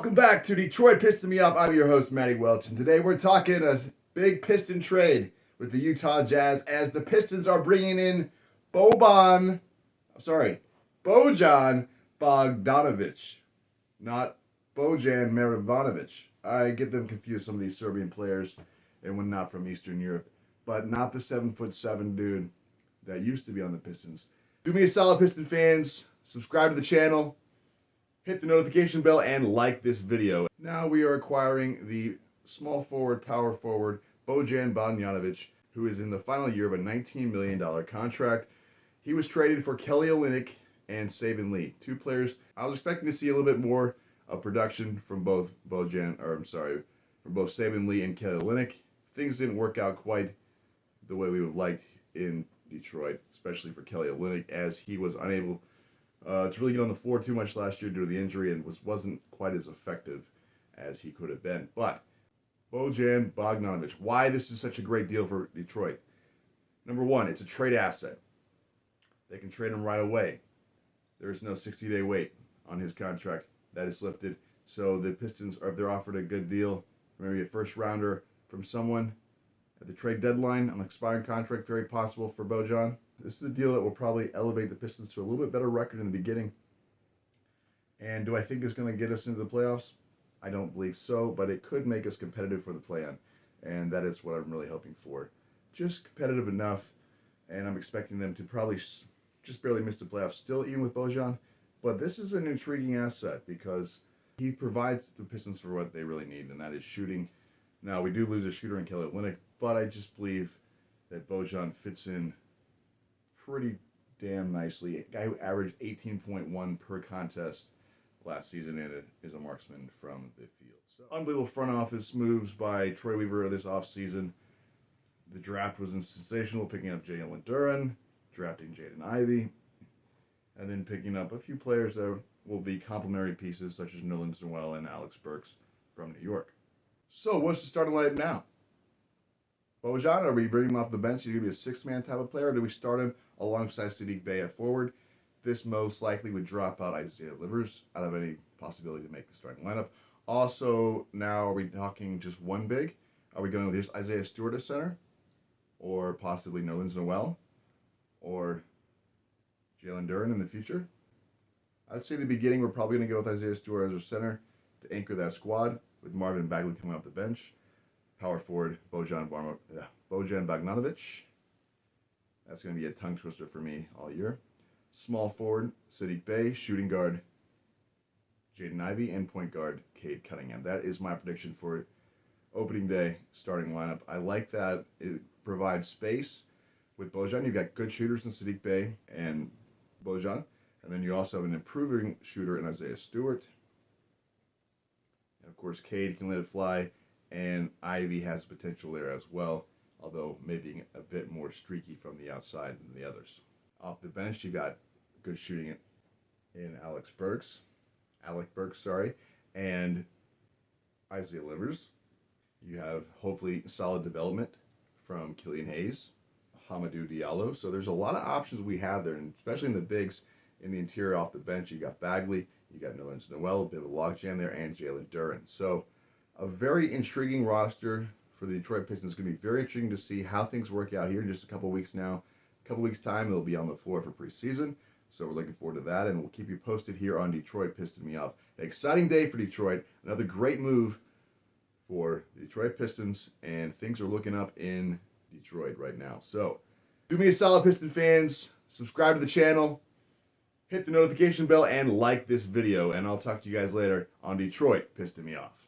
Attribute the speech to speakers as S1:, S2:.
S1: Welcome back to Detroit Piston Me Off. I'm your host, Matty Welch, and today we're talking a big Piston trade with the Utah Jazz as the Pistons are bringing in Bojan Bogdanovic, not Bojan Marinovic. I get them confused, some of these Serbian players and when not from Eastern Europe, but not the 7'7" dude that used to be on the Pistons. Do me a solid, Piston fans. Subscribe to the channel. Hit the notification bell and like this video. Now we are acquiring the small forward, power forward, Bojan Bodgdonovic, who is in the final year of a $19 million contract. He was traded for Kelly Olynyk and Saben Lee, two players. I was expecting to see a little bit more of production from both Saben Lee and Kelly Olynyk. Things didn't work out quite the way we would like in Detroit, especially for Kelly Olynyk, as he was unable to really get on the floor too much last year due to the injury and wasn't quite as effective as he could have been. But Bojan Bogdanovic, why this is such a great deal for Detroit? Number one, it's a trade asset. They can trade him right away. There is no 60-day wait on his contract. That is lifted. So the Pistons, if they're offered a good deal, maybe a first rounder from someone at the trade deadline, an expiring contract, very possible for Bojan. This is a deal that will probably elevate the Pistons to a little bit better record in the beginning. And do I think it's going to get us into the playoffs? I don't believe so, but it could make us competitive for the play-in. And that is what I'm really hoping for. Just competitive enough, and I'm expecting them to probably just barely miss the playoffs still, even with Bojan. But this is an intriguing asset because he provides the Pistons for what they really need, and that is shooting. Now, we do lose a shooter in Kelly Olynyk, but I just believe that Bojan fits in pretty damn nicely. A guy who averaged 18.1 per contest last season and is a marksman from the field. So, unbelievable front office moves by Troy Weaver this offseason. The draft was sensational, picking up Jalen Duren, drafting Jaden Ivey, and then picking up a few players that will be complementary pieces such as Nerlens Noel and Alex Burks from New York. So what's the starting lineup now? Bojan, are we bringing him off the bench? Is he going to be a six-man type of player, or do we start him alongside Saddiq Bey at forward? This most likely would drop out Isaiah Livers out of any possibility to make the starting lineup. Also, now are we talking just one big? Are we going with just Isaiah Stewart at center? Or possibly Nerlens Noel? Or Jalen Duren in the future? I'd say in the beginning we're probably going to go with Isaiah Stewart as our center to anchor that squad, with Marvin Bagley coming off the bench. Power forward, Bojan Bogdanovic. That's going to be a tongue twister for me all year. Small forward, Saddiq Bey. Shooting guard, Jaden Ivey. And point guard, Cade Cunningham. That is my prediction for opening day starting lineup. I like that it provides space with Bojan. You've got good shooters in Saddiq Bey and Bojan. And then you also have an improving shooter in Isaiah Stewart. And of course, Cade can let it fly. And Ivy has potential there as well, although maybe a bit more streaky from the outside than the others. Off the bench, you got good shooting in Alec Burks, and Isaiah Livers. You have hopefully solid development from Killian Hayes, Hamidou Diallo. So there's a lot of options we have there, and especially in the bigs in the interior off the bench. You got Bagley, you got Nerlens Noel, a bit of a logjam there, and Jalen Duren. So a very intriguing roster for the Detroit Pistons. It's going to be very intriguing to see how things work out here in just a couple weeks now. A couple weeks' time, they'll be on the floor for preseason. So we're looking forward to that, and we'll keep you posted here on Detroit Piston Me Off. An exciting day for Detroit. Another great move for the Detroit Pistons, and things are looking up in Detroit right now. So do me a solid, Piston fans. Subscribe to the channel. Hit the notification bell and like this video, and I'll talk to you guys later on Detroit Piston Me Off.